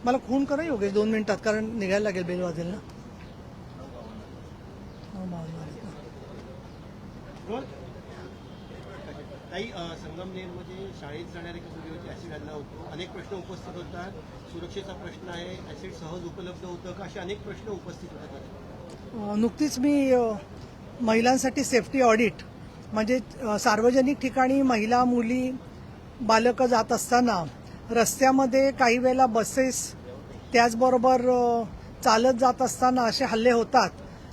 मला खून करा योगेश 2 मिनिटात, कारण निघायला लागेल, बेल वाजेल ना. काही संगमनेरमध्ये शाळेत जाणाऱ्या एका मुलीवरती ऍसिड आणला होतो. अनेक प्रश्न उपस्थित होतात. सुरक्षेचा प्रश्न आहे, ऍसिड सहज उपलब्ध होतं का, असे अनेक प्रश्न उपस्थित होतात. नुकतीच मी महिलांसाठी सेफ्टी ऑडिट म्हणजे सार्वजनिक ठिकाणी महिला, मुली, बालकं जात असताना रस्त्यामध्ये काही वेळेला बसेस, त्याचबरोबर चालत जात असताना असे हल्ले होतात.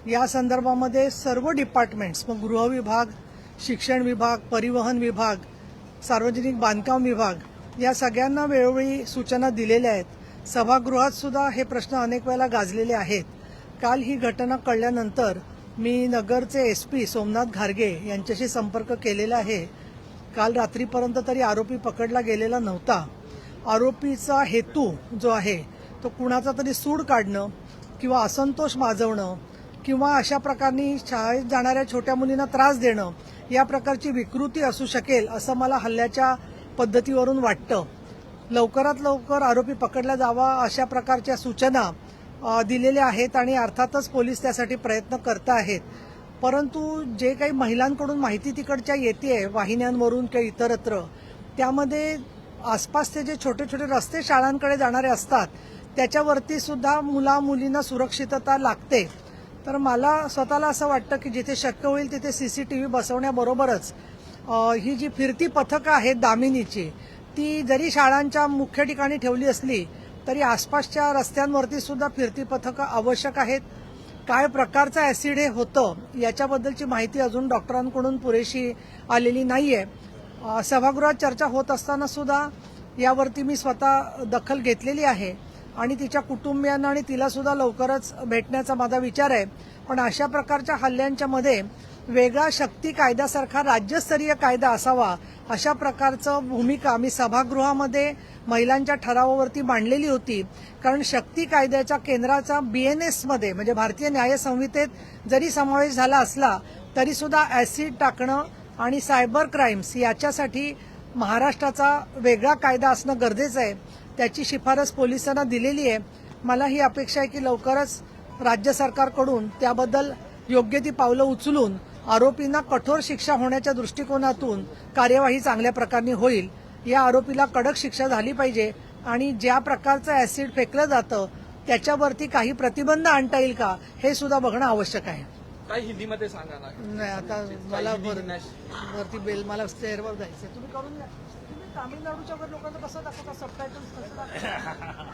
या संदर्भामध्ये सर्व डिपार्टमेंट्स, मग गृह विभाग, शिक्षण विभाग, परिवहन विभाग, सार्वजनिक बांधकाम विभाग, या सगळ्यांना वेळोवेळी सूचना दिलेल्या आहेत. सभागृहात सुद्धा हे प्रश्न अनेक वेळेला गाजलेले आहेत. काल ही घटना कळल्यानंतर मी नगरचे SP सोमनाथ घारगे यांच्याशी संपर्क केलेला आहे. काल रात्रीपर्यंत तरी आरोपी पकडला गेलेला नव्हता. आरोपीचा हेतू जो आहे तो कुणाचा तरी सूड काढणं किंवा असंतोष माजवणं किंवा अशा प्रकारे शाळेत जाणाऱ्या छोट्या मुलींना त्रास देणं, या प्रकारची विकृती असू शकेल असं मला हल्ल्याच्या पद्धतीवरून वाटतं. लवकरात लवकर आरोपी पकडला जावा अशा प्रकारच्या सूचना दिलेल्या आहेत आणि अर्थातच पोलीस त्यासाठी प्रयत्न करत आहेत. परंतु जे काही महिलांकडून माहिती तिकडच्या येते वाहिन्यांवरून किंवा इतरत्र, त्यामध्ये आसपासचे जे छोटे छोटे रस्ते शाळांकडे जाणारे असतात त्याच्यावरती सुद्धा मुलींना सुरक्षितता लागते. तर मला स्वतःला असं वाटतं की जिथे शक्य होईल तिथे CCTV बसवण्याबरोबरच ही जी फिरती पथकं आहेत दामिनीची, ती जरी शाळांच्या मुख्य ठिकाणी ठेवली असली तरी आसपासच्या रस्त्यांवरती सुद्धा फिरती पथकं आवश्यक आहेत. काय प्रकारचं ऍसिड हे होतं याच्याबद्दलची माहिती अजून डॉक्टरांकडून पुरेशी आलेली नाहीये. सभागृहात चर्चा होत असताना सुद्धा यावरती मी स्वतः दखल घेतलेली आहे आणि तिच्या कुटुंबियांना आणि तिला सुद्धा लवकरच भेटण्याचा माझा विचार आहे. पण अशा प्रकारच्या हल्ल्यांच्या मध्ये वेगळा शक्ती कायद्यासारखा राज्यस्तरीय कायदा असावा अशा प्रकारचं भूमिका मी सभागृहामध्ये महिलांच्या ठरावावरती मांडलेली होती. कारण शक्ती कायद्याच्या केंद्राचा BNS मध्ये म्हणजे भारतीय न्याय संहितेत जरी समावेश झाला असला तरी सुद्धा ऍसिड टाकणं आणि सायबर क्राईम्स याच्यासाठी महाराष्ट्राचा वेगळा कायदा असणं गरजेचं आहे. त्याची शिफारस पोलिसांना दिलेली आहे. मला ही अपेक्षा आहे की लवकरच राज्य सरकारकडून त्याबद्दल योग्य ती पावलं उचलून आरोपींना कठोर शिक्षा होण्याच्या दृष्टिकोनातून कार्यवाही चांगल्या प्रकारे होईल. या आरोपीला कडक शिक्षा झाली पाहिजे आणि ज्या प्रकारचं ऍसिड फेकलं जातं त्याच्यावरती काही प्रतिबंध आणता येईल का हे सुद्धा बघणं आवश्यक आहे. काही हिंदीमध्ये सांगा ना. नाही, आता मला वरती बेल, मला स्टेअरवर जायचं. तुम्ही करून घ्या. तुम्ही तामिळनाडूच्या लोकांना कसं दाखवता सबटायटल्स कसं दाखवता.